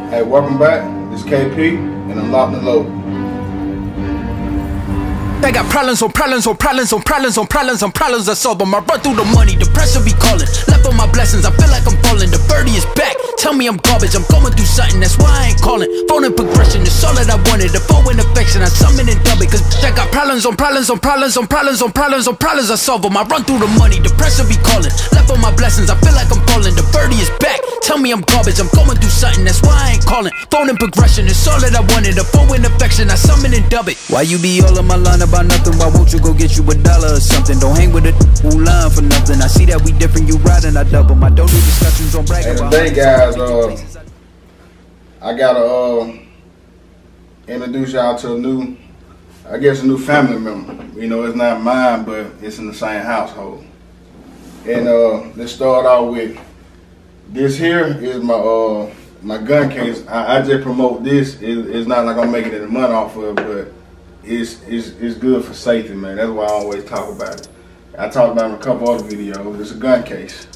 Hey, welcome back. It's KP, and I'm locked and loaded. I got problems on problems on problems on problems on problems on problems I solve them. I run through the money, the pressure be calling. Left on my blessings, I feel like I'm falling. The birdie is back, tell me I'm garbage. I'm going through something, that's why I ain't calling. Phone and progression, it's all that I wanted. The phone in affection, I summon and dub it. Cause I got problems on problems on problems on problems on problems on problems I solve them. I run through the money, the pressure be calling. Left on my blessings, I feel like I'm falling. The birdie is back, tell me I'm garbage. I'm going through something, that's why I ain't calling. Phone and progression, it's all that I wanted. The phone in affection, I summon and dub it. Why you be all in my line about nothing? Why won't you go get you $1 or something? Don't hang with it who line for nothing. I see that we different, you riding, I double. My don't do discussions on bragging. And today, guys, I gotta introduce y'all to a new family member. You know, it's not mine, but it's in the same household. And let's start out with this. Here is my my gun case. I just promote this. It's not like I'm making any money off of it, but it's good for safety, man. That's why I always talk about it. I talked about it in a couple other videos. It's a gun case.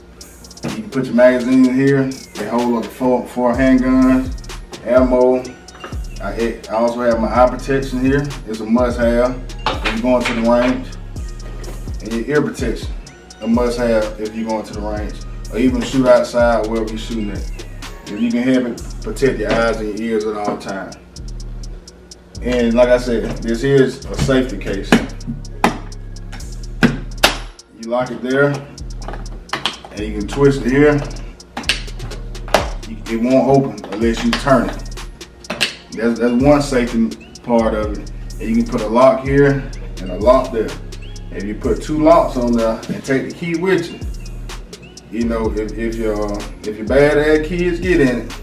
You can put your magazine in here. They hold up the four handguns, ammo. I also have my eye protection here. It's a must-have if you're going to the range. And your ear protection, a must-have if you're going to the range. Or even shoot outside, wherever you're shooting at. If you can help it protect your eyes and your ears at all times. And like I said, this is a safety case. You lock it there, and you can twist it here. It won't open unless you turn it. That's one safety part of it. And you can put a lock here and a lock there. If you put 2 locks on there and take the key with you, you know, if your bad ass kids get in it,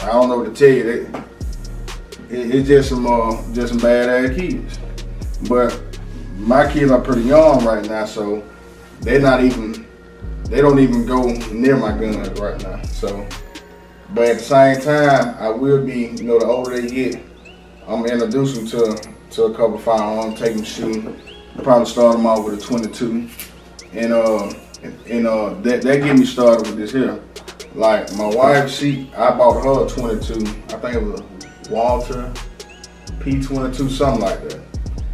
I don't know what to tell you. It's just some bad ass kids. But my kids are pretty young right now, so they don't even go near my guns right now. So, but at the same time, I will be, you know, the older they get, I'm gonna introduce them to a couple firearms, take them shooting. Probably start them off with a 22, and that get me started with this here. Like my wife, I bought her a 22. I think it was a Walter P22, something like that.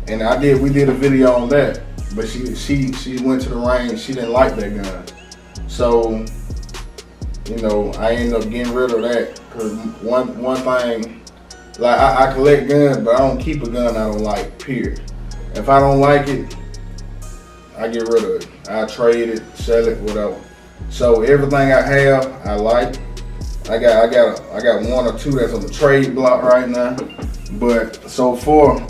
And we did a video on that, but she went to the range. She didn't like that gun, so you know I ended up getting rid of that. Cause one thing, like I collect guns, but I don't keep a gun I don't like. Period. If I don't like it, I get rid of it. I trade it, sell it, whatever. So everything I have, I like. I got 1 or 2 that's on the trade block right now, but so far,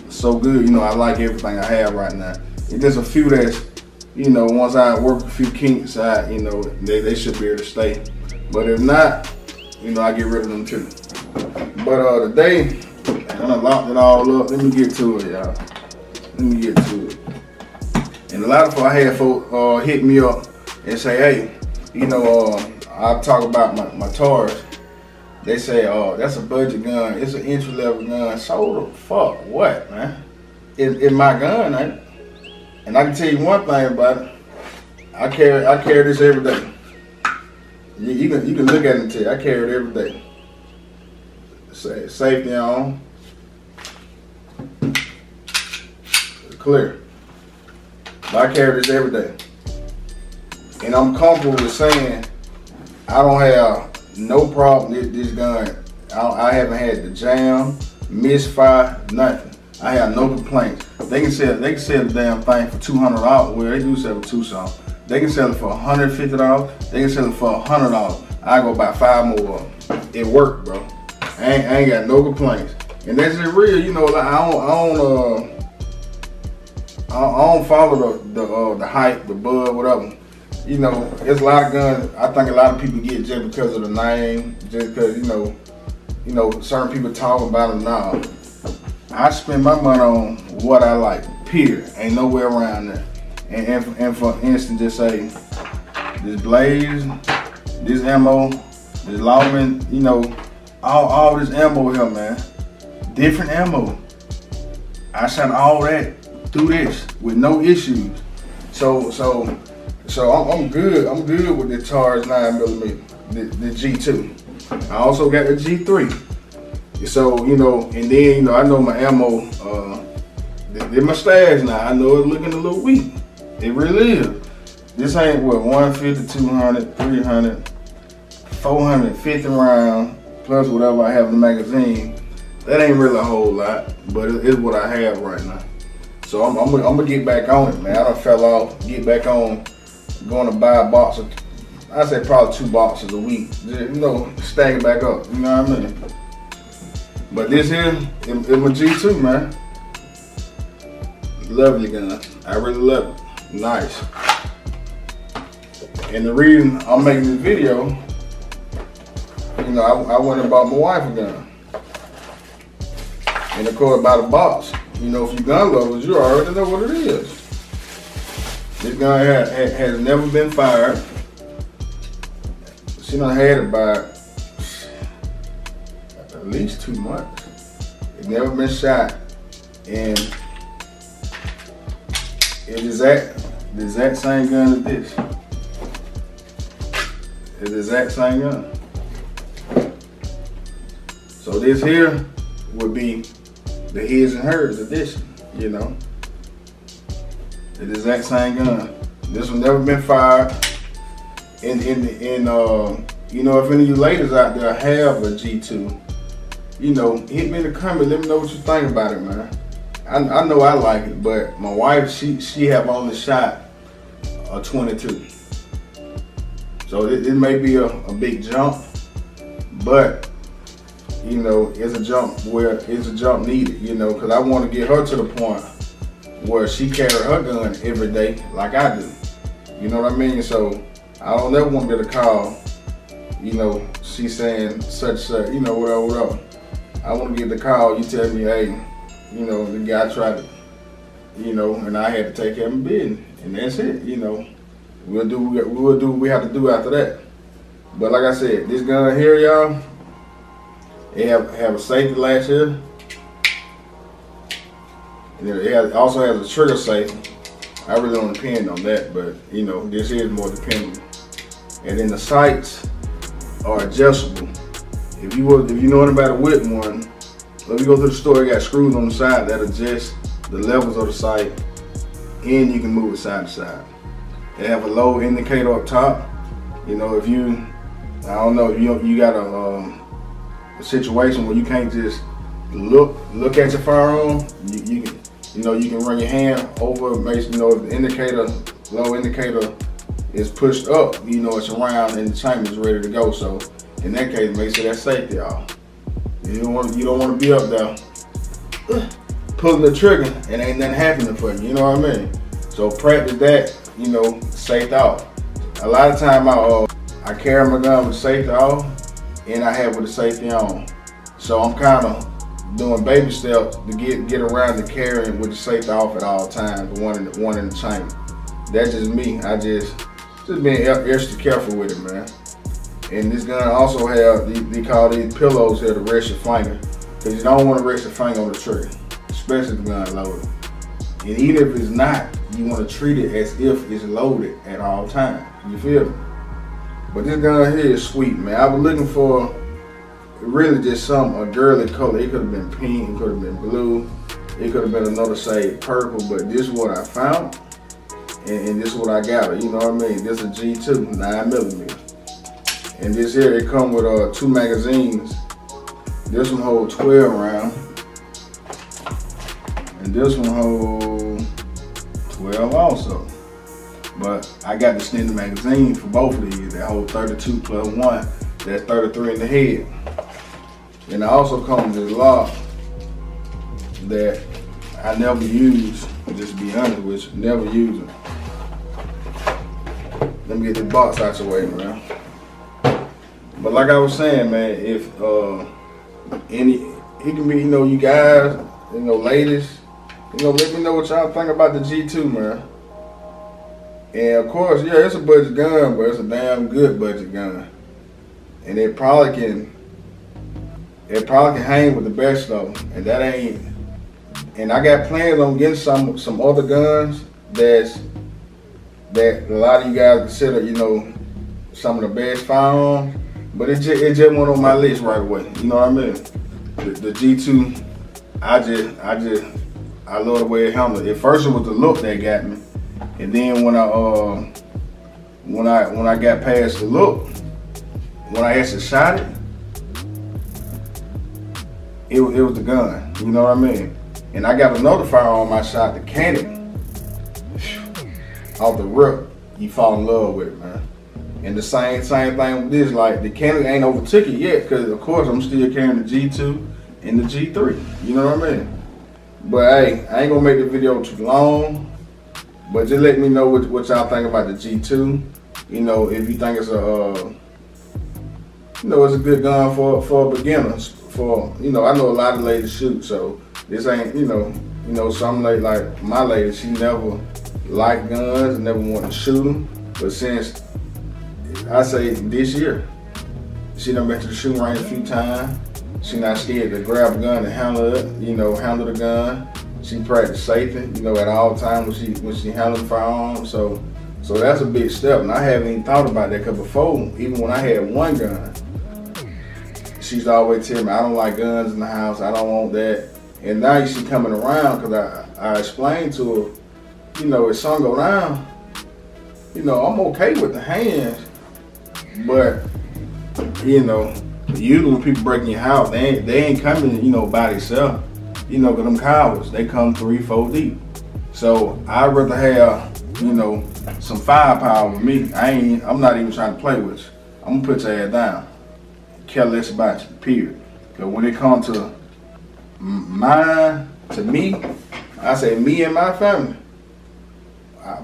so good. You know, I like everything I have right now. There's a few that's, you know, once I work a few kinks out, you know, they should be able to stay. But if not, you know, I get rid of them too. But today, I locked it all up. Let me get to it, y'all. Let me get to it. And a lot of folks, I had folks hit me up and say, hey, you know, I talk about my Taurus. They say, oh, that's a budget gun. It's an entry-level gun. So the fuck what, man? It's my gun, ain't it? And I can tell you one thing about it. I carry this every day. You can look at it and tell. I carry it every day. Safety on. It's clear. But I carry this every day. And I'm comfortable with saying I don't have no problem with this gun. I haven't had the jam, misfire, nothing. I have no complaints. They can sell the damn thing for $200. Well, they do sell it for $200. They can sell it for $150. They can sell it for $100. I go buy 5 more of them. It worked, bro. I ain't got no complaints. And that's just real, you know. Like I don't follow the hype, the buzz, whatever. You know, there's a lot of guns I think a lot of people get just because of the name, just because, you know, certain people talk about them now. I spend my money on what I like, period. Ain't nowhere around there. And for instance, just say, this blaze, this ammo, this Lawman, you know, all this ammo here, man. Different ammo. I shot all that through this with no issues. So I'm good. I'm good with the Taurus 9mm. the G2. I also got the G3. So, you know, and then, you know, I know my ammo, they're my stash now. I know it's looking a little weak. It really is. This ain't what, 150, 200, 300, 450 rounds, plus whatever I have in the magazine. That ain't really a whole lot, but it's what I have right now. So I'm gonna get back on it, man. I done fell off, get back on, going to buy a box of, I say probably 2 boxes a week. Just, you know, stack it back up, you know what I mean? But this here, it's my G2, man. Lovely gun. I really love it. Nice. And the reason I'm making this video, you know, I went and bought my wife a gun. And of course, by the box. You know, if you gun lovers, you already know what it is. This gun has never been fired. She done had it by at least 2 months. It's never been shot. And it is the exact same gun as this. It's the exact same gun. So this here would be the his and hers edition, you know. It's the exact same gun. This one never been fired. And you know, if any of you ladies out there have a G2, you know, hit me in the comments, let me know what you think about it, man. I know I like it, but my wife, she have only shot a 22. So it may be a big jump, but you know, it's a jump where it's a jump needed, you know, because I want to get her to the point where she carry her gun every day like I do. You know what I mean? So I don't ever want to get a call, you know, she saying such, you know, whatever. I want to get the call, you tell me, hey, you know, the guy tried to, you know, and I had to take care of my business, and that's it, you know. We'll do what we have to do after that. But like I said, this gun here, y'all, it have a safety latch here. And it also has a trigger safety. I really don't depend on that, but you know, this is more dependable. And then the sights are adjustable. If you know anything about a whip one, let me go to the store. It got screws on the side that adjust the levels of the sight, and you can move it side to side. They have a low indicator up top. You know, if you, I don't know, you got a situation where you can't just look at your firearm, you can run your hand over, make you know if the indicator, low indicator is pushed up, you know it's around and the chamber is ready to go. So in that case, make sure that's safety off. You don't want to be up there pulling the trigger and ain't nothing happening for you. You know what I mean? So practice that, you know, safety off. A lot of time I carry my gun with safety off, and I have with the safety on. So I'm kind of doing baby steps to get around to carrying with the safety off at all times, one in the chamber. That's just me. I just being extra careful with it, man. And this gun also have, they call these pillows here to rest your finger, because you don't want to rest your finger on the trigger, especially if the gun loaded. And even if it's not, you want to treat it as if it's loaded at all times. You feel me? But this gun here is sweet, man. I was looking for really just a girly color. It could have been pink, it could have been blue, it could have been another shade purple, but this is what I found, and this is what I got. You know what I mean? This is a G2, 9mm. And this here, it come with 2 magazines. This one holds 12 rounds, and this one holds 12 also. But I got the extended magazine for both of these that hold 32 plus 1, that's 33 in the head. And I also come with this lock that I never use, just to be honest with you, never use it. Let me get the box out your way, man. But like I was saying, man, if it can be, you know, you guys, you know, ladies, you know, let me know what y'all think about the G2, man. And of course, yeah, it's a budget gun, but it's a damn good budget gun. And it probably can hang with the best of them. And that ain't, and I got plans on getting some other guns that a lot of you guys consider, you know, some of the best firearms. But it just went on my list right away. You know what I mean? The G2, I love the way it handled. At first it was the look that got me, and then when I got past the look, when I actually shot it, it was the gun. You know what I mean? And I got another firearm I shot, the Cannon. Off the rip, you fall in love with it, man. And the same thing with this, like the Cannon ain't overtook it yet, because of course I'm still carrying the G2 and the G3. You know what I mean? But hey, I ain't gonna make the video too long. But just let me know what y'all think about the G2. You know, if you think it's a it's a good gun for beginners. For I know a lot of ladies shoot, so this ain't some like my lady, she never liked guns, never wanted to shoot them. But since I say this year, she done been to the shooting range a few times. She not scared to grab a gun and handle it, handle the gun. She practice safety, at all times when she handling firearms. So that's a big step. And I haven't even thought about that, because before, even when I had one gun, she's always tell me, I don't like guns in the house, I don't want that. And now she coming around, because I explained to her, if something go down, I'm okay with the hands, but usually when people break in your house, they ain't coming, by themselves, because them cowards, they come 3-4 deep. So I'd rather have, some firepower with me. I'm not even trying to play with you. I'm gonna put your ass down. Care less about you, period. Because when it comes to me, I say me and my family.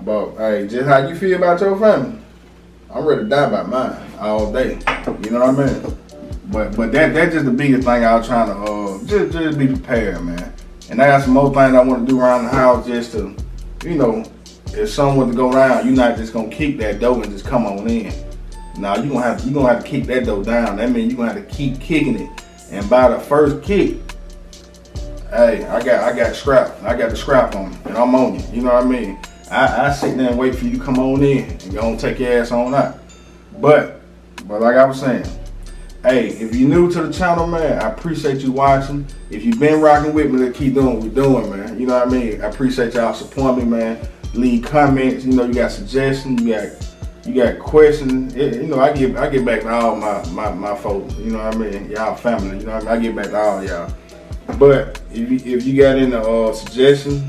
But hey, just how you feel about your family, I'm ready to die by mine all day. You know what I mean? But that's just the biggest thing I was trying to just be prepared, man. And I got some more things I want to do around the house just to, if something was to go down, you're not just gonna kick that door and just come on in. Now you're gonna have to kick that door down. That means you're gonna have to keep kicking it. And by the first kick, hey, I got scrap. I got the scrap on me, and I'm on you. You know what I mean? I sit there and wait for you to come on in and go and take your ass on out. But like I was saying, hey, if you're new to the channel, man, I appreciate you watching. If you've been rocking with me, let's keep doing what we're doing, man. You know what I mean? I appreciate y'all supporting me, man. Leave comments. You got suggestions. You got questions. I get back to all my folks. You know what I mean? Y'all family. You know what I mean? I get back to all y'all. But if you got any suggestions,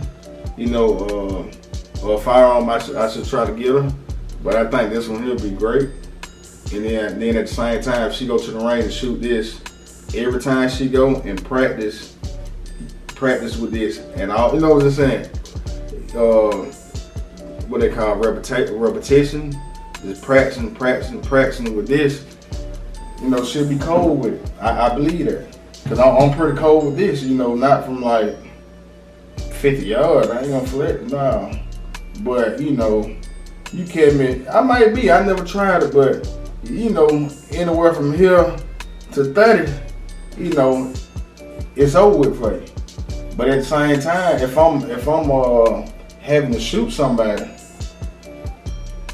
or a firearm I should try to get her. But I think this one here would be great. And then at the same time, if she go to the range and shoot this, every time she go and practice with this. And all, what I'm saying? What they call repetition. Just practicing with this. She'll be cold with it. I believe that. Because I'm pretty cold with this, not from like 50 yards. I ain't gonna flip, no. But, you catch me, I might be, I never tried it, but, anywhere from here to 30, it's over with for you. But at the same time, if I'm having to shoot somebody,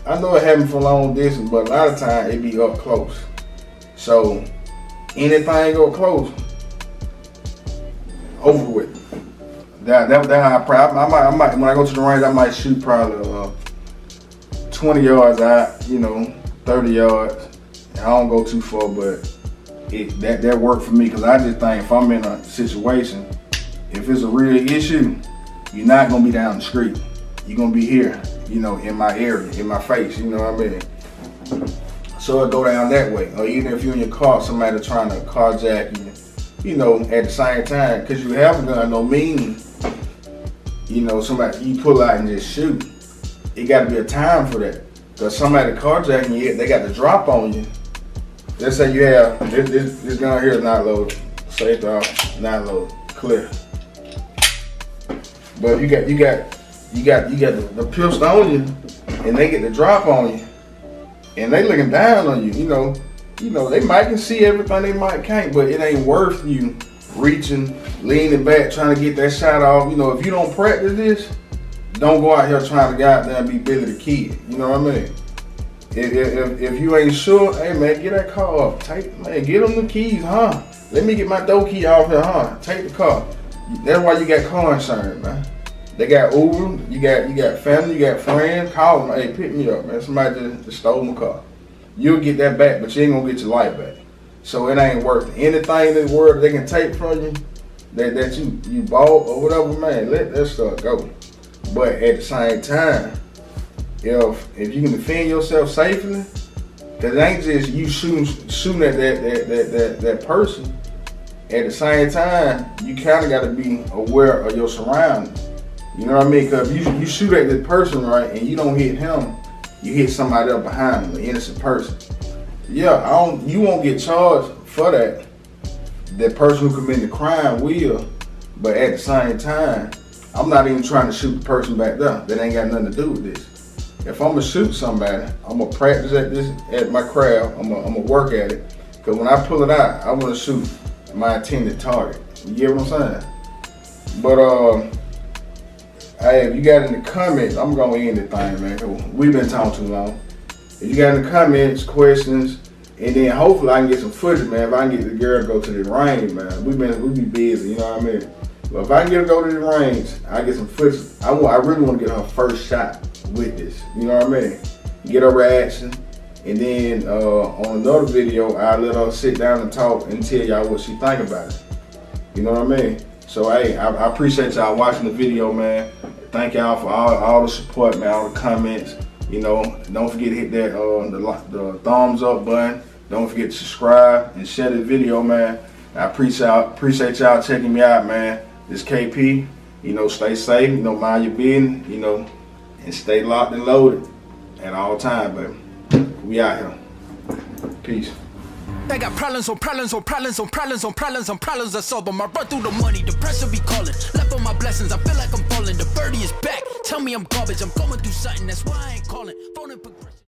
I know it happens for long distance, but a lot of times it be up close. So anything go close, over with. That how I might when I go to the range, I might shoot probably 20 yards out, 30 yards. I don't go too far, but that worked for me, because I just think if I'm in a situation, if it's a real issue, you're not gonna be down the street. You're gonna be here, in my area, in my face, you know what I mean? So it go down that way. Or even if you're in your car, somebody trying to carjack you, at the same time, because you have a gun, no meaning, somebody, you pull out and just shoot. It got to be a time for that. Because somebody carjacking you, they got to drop on you. Let's say you have, this gun here is not loaded. Safe off, not loaded, clear. But you got the pistol on you, and they get the drop on you, and they looking down on you. They might can see everything, they might can't, but it ain't worth you reaching, leaning back, trying to get that shot off. If you don't practice this, don't go out here trying to goddamn be Billy the Kid. You know what I mean? if you ain't sure, hey man, get that car up. Man, get them the keys, huh? Let me get my door key off here, huh? Take the car. That's why you got car insurance, man. They got Uber, you got family, you got friends. Call them, hey, pick me up, man. Somebody just stole my car. You'll get that back, but you ain't gonna get your life back. So it ain't worth anything in the world they can take from you that you bought or whatever, man. Let that stuff go. But at the same time, if you can defend yourself safely, cause it ain't just you shooting at that person. At the same time, you kind of got to be aware of your surroundings. You know what I mean? Cause if you shoot at this person, right, and you don't hit him, you hit somebody else behind him, an innocent person. Yeah, you won't get charged for that. That person who committed the crime will, but at the same time, I'm not even trying to shoot the person back there. That ain't got nothing to do with this. If I'm gonna shoot somebody, I'm gonna practice at my craft. I'm gonna work at it. Cause when I pull it out, I wanna shoot my intended target. You get what I'm saying? But hey, if you got in the comments, I'm gonna end the thing, man. Cause we've been talking too long. If you got in the comments, questions, and then hopefully I can get some footage, man. If I can get the girl to go to the range, man. We be busy, you know what I mean? But if I can get her to go to the range, I get some footage. I really want to get her first shot with this. You know what I mean? Get her reaction, and then on another video, I'll let her sit down and talk and tell y'all what she think about it. You know what I mean? So hey, I appreciate y'all watching the video, man. Thank y'all for all the support, man, all the comments. You know, don't forget to hit that the thumbs up button. Don't forget to subscribe and share the video, man. I appreciate y'all checking me out, man. This KP. You know, stay safe. You know, mind your business. You know, and stay locked and loaded at all times, baby. We out here. Peace. I got problems on problems on problems on problems on problems on problems I solve them. I run through the money, the pressure be calling. Left on my blessings, I feel like I'm falling. The birdie is back. Tell me I'm garbage, I'm going through something, that's why I ain't calling. Phone